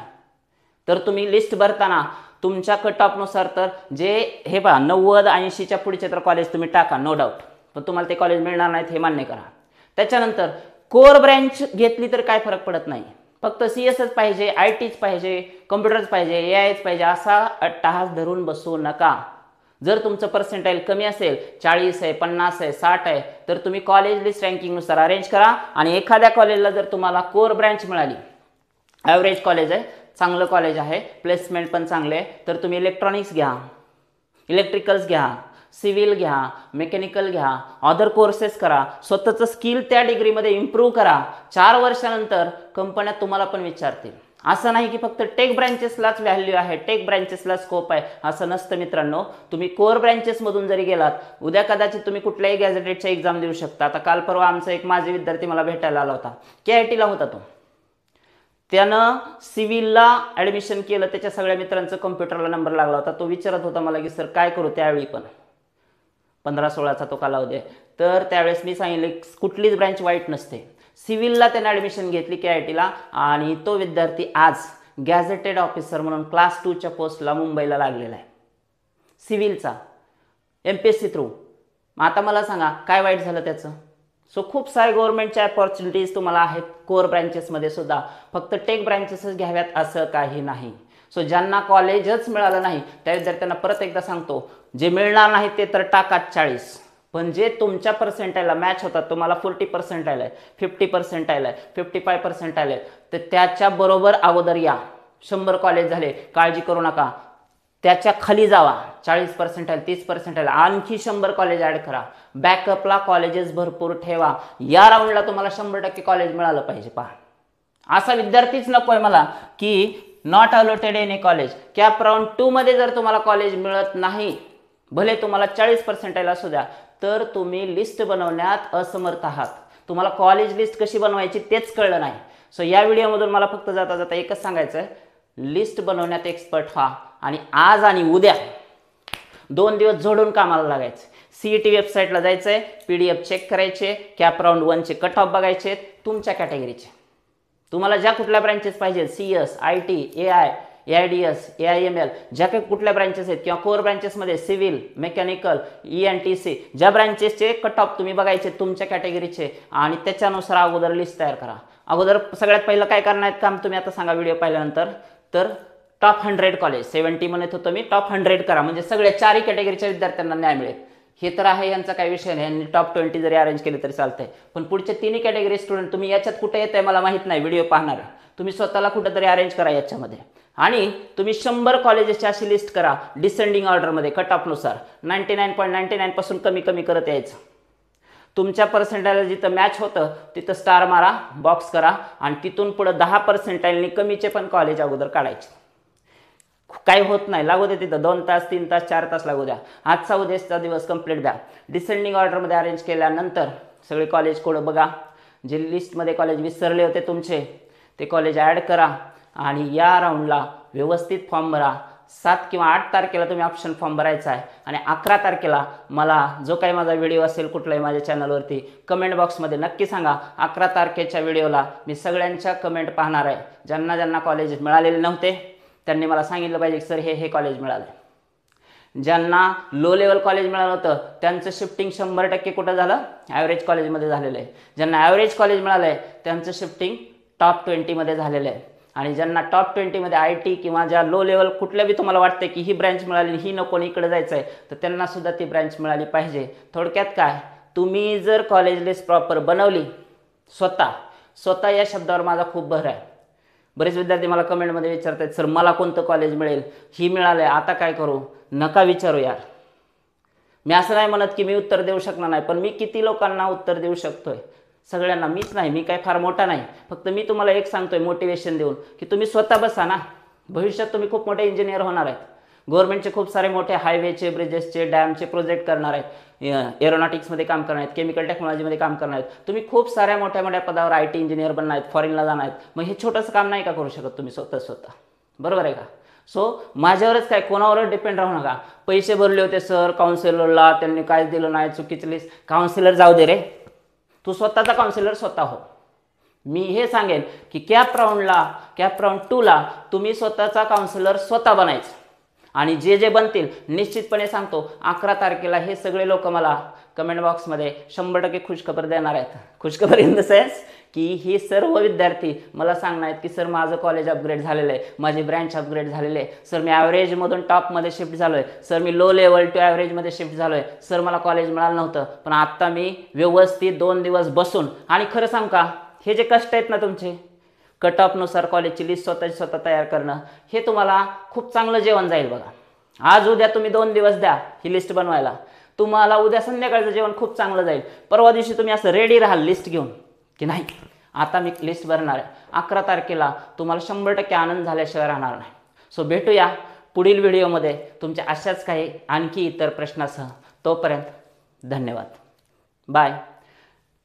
तर तुम्ही लिस्ट भरताना तुमच्या कट ऑफनुसार तर जे हे पहा 90, 80च्या पुढचे तर कॉलेज तुम्ही टाका, नो डाऊट. पण तुम्हाला ते कॉलेज मिळणार नाहीत हे मान्य करा. त्याच्यानंतर कोर ब्रँच घेतली तर काय फरक पडत नाही. फक्त CS पाहिजे, ITच पाहिजे, कम्प्युटरच पाहिजे, AIच पाहिजे असा अट्टाहास धरून बसू नका. जर तुमचं पर्सेंटाईल कमी असेल, 40 आहे, 50 आहे, 60 आहे, तर तुम्ही कॉलेज लिस्ट रँकिंगनुसार अरेंज करा. आणि एखाद्या कॉलेजला जर तुम्हाला कोर ब्रँच मिळाली, ॲव्हरेज कॉलेज आहे, चांगलं कॉलेज आहे, प्लेसमेंट पण चांगले आहे, तर तुम्ही इलेक्ट्रॉनिक्स घ्या, इलेक्ट्रिकल्स घ्या, सिव्हिल घ्या, मेकॅनिकल घ्या, अदर कोर्सेस करा. स्वतःचं स्किल त्या डिग्रीमध्ये इम्प्रूव्ह करा. 4 वर्षानंतर कंपन्या तुम्हाला पण विचारतील. असं नाही की फक्त टेक ब्रँचेसलाच व्हॅल्यू आहे, टेक ब्रँचेसला स्कोप आहे, असं नसतं मित्रांनो. तुम्ही कोर ब्रँचेसमधून जरी गेलात, उद्या कदाचित तुम्ही कुठल्याही गॅझेटेडच्या एक्झाम देऊ शकता. आता काल परवा आमचा एक माझे विद्यार्थी मला भेटायला आला होता, KITला होता तो. त्यानं सिव्हिलला ॲडमिशन केलं, त्याच्या सगळ्या मित्रांचं कम्प्युटरला नंबर लागला होता. तो विचारत होता मला की सर काय करू, त्यावेळी पण 15-16चा तो कालावधी आहे. तर त्यावेळेस मी सांगितलं कुठलीच ब्रँच वाईट नसते. सिव्हिलला त्याने ॲडमिशन घेतली KITला आणि तो विद्यार्थी आज गॅझेटेड ऑफिसर म्हणून क्लास 2च्या पोस्टला मुंबईला लागलेला आहे, सिव्हिलचा, MPSC थ्रू. आता मला सांगा काय वाईट झालं त्याचं. सो खूप सारे गव्हर्नमेंटच्या अपॉर्च्युनिटीज तुम्हाला आहेत कोर ब्रँचेसमध्ये सुद्धा. फक्त टेक ब्रँचेसच घ्याव्यात असं काही नाही. सो ज्यांना कॉलेजच मिळालं नाही त्या विद्यार्थ्यांना परत एकदा सांगतो, जे मिळणार नाही ते तर टाका 40, पण जे तुमच्या पर्सेंटाईलला मॅच होतात, तुम्हाला 40 पर्सेंटाईल आहे, 50 पर्सेंटाईल आहे, 55 पर्सेंटाईल आहे, तर त्याच्याबरोबर अगोदर या. 100 कॉलेज झाले, काळजी करू नका, त्याच्या खाली जावा. 40 पर्सेंटाईल, 30 पर्सेंटाईल, आणखी 100 कॉलेज ॲड करा. बॅकअपला कॉलेजेस भरपूर ठेवा. या राऊंडला तुम्हाला 100% कॉलेज मिळालं पाहिजे. पहा, असा विद्यार्थीच नको आहे मला की not allotted in A college. Cap round 2 मध्ये जर तुम्हाला कॉलेज मिळत नाही, भले तुम्हाला 40 पर्सेंटाईल असू द्या, तर तुम्ही लिस्ट बनवण्यात असमर्थ आहात. तुम्हाला कॉलेज लिस्ट कशी बनवायची तेच कळलं नाही. सो या व्हिडिओमधून मला फक्त जाता जाता एकच सांगायचं आहे, लिस्ट बनवण्यात एक्सपर्ट व्हा. आणि आज आणि उद्या 2 दिवस जोडून कामाला लागायचं. CET वेबसाईटला जायचं आहे, PDF चेक करायचे, कॅप राऊंड 1चे कट ऑफ बघायचे तुमच्या कॅटेगरीचे. तुम्हाला ज्या कुठल्या ब्रँचेस पाहिजे, CS, IT, AI, AIDS, AIML, ज्या काही कुठल्या ब्रँचेस आहेत किंवा कोर ब्रँचेसमध्ये सिव्हिल, मेकॅनिकल, ENTC ज्या ब्रँचेसचे कट ऑफ तुम्ही बघायचे तुमच्या कॅटेगरीचे आणि त्याच्यानुसार अगोदर लिस्ट तयार करा. अगोदर सगळ्यात पहिलं काय करणार आहेत काम तुम्ही आता सांगा व्हिडिओ पाहिल्यानंतर. तर टॉप 100 कॉलेज 70 म्हणत होतो मी, टॉप 100 करा म्हणजे सगळ्या चारही कॅटेगरीच्या विद्यार्थ्यांना न्याय मिळेल. हे तर आहे, यांचा काही विषय नाही, यांनी टॉप 20 जरी अरेंज केले तरी चालतंय. पण पुढचे तिन्ही कॅटेगरी स्टुडंट तुम्ही याच्यात कुठे येत आहे मला माहित नाही, व्हिडिओ पाहणार तुम्ही स्वतःला कुठेतरी अरेंज करा याच्यामध्ये. आणि तुम्ही 100 कॉलेजेसची अशी लिस्ट करा डिसेंडिंग ऑर्डरमध्ये कट ऑफनुसार 99.99 पासून कमी कमी करत यायचं. तुमच्या पर्सेंटाईलला जिथं मॅच होतं तिथं स्टार मारा, बॉक्स करा आणि तिथून पुढे 10% कमीचे पण कॉलेज अगोदर काढायचे. काही होत नाही, लागू दे तिथं 2 तास 3 तास 4 तास लागू द्या, आजचा उद्याचा दिवस कंप्लीट द्या. डिसेंडिंग ऑर्डरमध्ये अरेंज केल्यानंतर सगळे कॉलेज कोड बघा, जे लिस्टमध्ये कॉलेज विसरले होते तुमचे ते कॉलेज ॲड करा आणि या राऊंडला व्यवस्थित फॉर्म भरा. 7 किंवा 8 तारखेला तुम्ही ऑप्शन फॉर्म भरायचा आहे आणि 11 तारखेला मला जो काही माझा व्हिडिओ असेल कुठलाही माझ्या चॅनलवरती कमेंट बॉक्समध्ये नक्की सांगा. 11 तारखेच्या व्हिडिओला मी सगळ्यांच्या कमेंट पाहणार आहे. ज्यांना ज्यांना कॉलेज मिळालेले नव्हते त्यांनी मला सांगितलं पाहिजे की सर हे कॉलेज मिळालं. ज्यांना लो लेवल कॉलेज मिळालं होतं त्यांचं शिफ्टिंग 100% कुठं झालं, ॲव्हरेज कॉलेजमध्ये झालेलं आहे. ज्यांना ॲव्हरेज कॉलेज मिळालं आहे त्यांचं शिफ्टिंग टॉप 20मध्ये झालेलं आहे. आणि ज्यांना टॉप 20मध्ये IT किंवा ज्या लो लेवल कुठल्या बी तुम्हाला वाटतं की ही ब्रँच मिळाली ही नको इकडे जायचं आहे तर त्यांनासुद्धा ती ब्रँच मिळाली पाहिजे. थोडक्यात काय, तुम्ही जर कॉलेज लिस्ट प्रॉपर बनवली स्वतः या शब्दावर माझा खूप भर आहे. बरेच विद्यार्थी मला कमेंटमध्ये विचारतात सर मला कोणतं कॉलेज मिळेल, ही मिळालं आहे आता काय करू. नका विचारू यार. मी असं नाही म्हणत की मी उत्तर देऊ शकणार नाही, पण मी किती लोकांना उत्तर देऊ शकतोय, सगळ्यांना मीच नाही, मी काय फार मोठा नाही. फक्त मी तुम्हाला एक सांगतोय मोटिवेशन देऊन की तुम्ही स्वतः बसा ना. भविष्यात तुम्ही खूप मोठे इंजिनियर होणार आहेत. गव्हर्नमेंटचे खूप सारे मोठे हायवेचे, ब्रिजेसचे, डॅमचे प्रोजेक्ट करणार आहेत, एरोनॉटिक्समध्ये काम करणार आहेत, केमिकल टेक्नॉलॉजीमध्ये काम करणार आहेत. तुम्ही खूप साऱ्या मोठ्या मोठ्या पदावर IT इंजिनियर बनणार आहेत, फॉरेनला जाणार आहेत. मग हे छोटंसं काम नाही का करू शकत तुम्ही स्वतः, बरोबर आहे का. सो माझ्यावरच काय, कोणावरच डिपेंड राहू नका. पैसे भरले होते सर काउन्सिलरला, त्यांनी काहीच दिलं नाही, चुकीची लिस्ट. काउन्सिलर जाऊ दे रे, तू स्वतःचा काउन्सिलर स्वतः हो. मी हे सांगेन की कॅप राऊंड 2ला तुम्ही स्वतःचा काउन्सिलर स्वतः बनायचं. आणि जे बनतील निश्चितपणे सांगतो 11 तारखेला हे सगळे लोक मला कमेंट बॉक्समध्ये 100% खुशखबर देणार आहेत. खुशखबर इन द सेन्स की ही सर्व विद्यार्थी मला सांगणार आहेत की सर माझं कॉलेज अपग्रेड झालेलं आहे, माझी ब्रँच अपग्रेड झालेली आहे, सर मी ॲव्हरेजमधून टॉपमध्ये शिफ्ट झालो आहे, सर मी लो लेवल टू ॲव्हरेजमध्ये शिफ्ट झालो आहे, सर मला कॉलेज मिळालं नव्हतं पण आत्ता मी व्यवस्थित 2 दिवस बसून. आणि खरं सांग का, हे जे कष्ट आहेत ना तुमचे कट ऑफनुसार कॉलेजची लिस्ट स्वतः तयार करणं, हे तुम्हाला खूप चांगलं जेवण जाईल बघा. आज उद्या तुम्ही 2 दिवस द्या ही लिस्ट बनवायला, तुम्हाला उद्या संध्याकाळचं जेवण खूप चांगलं जाईल. परवा दिवशी तुम्ही असं रेडी राहाल लिस्ट घेऊन की नाही आता मी लिस्ट भरणार आहे. 11 तारखेला तुम्हाला 100% आनंद झाल्याशिवाय राहणार नाही. सो भेटूया पुढील व्हिडिओमध्ये तुमच्या अशाच काही आणखी इतर प्रश्नासह. तोपर्यंत धन्यवाद, बाय.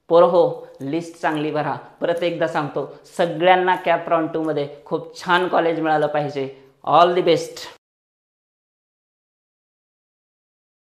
पोरं हो, लिस्ट चांगली भरा. परत एकदा सांगतो सगळ्यांना कॅप राऊंड 2मध्ये खूप छान कॉलेज मिळालं पाहिजे. All the best.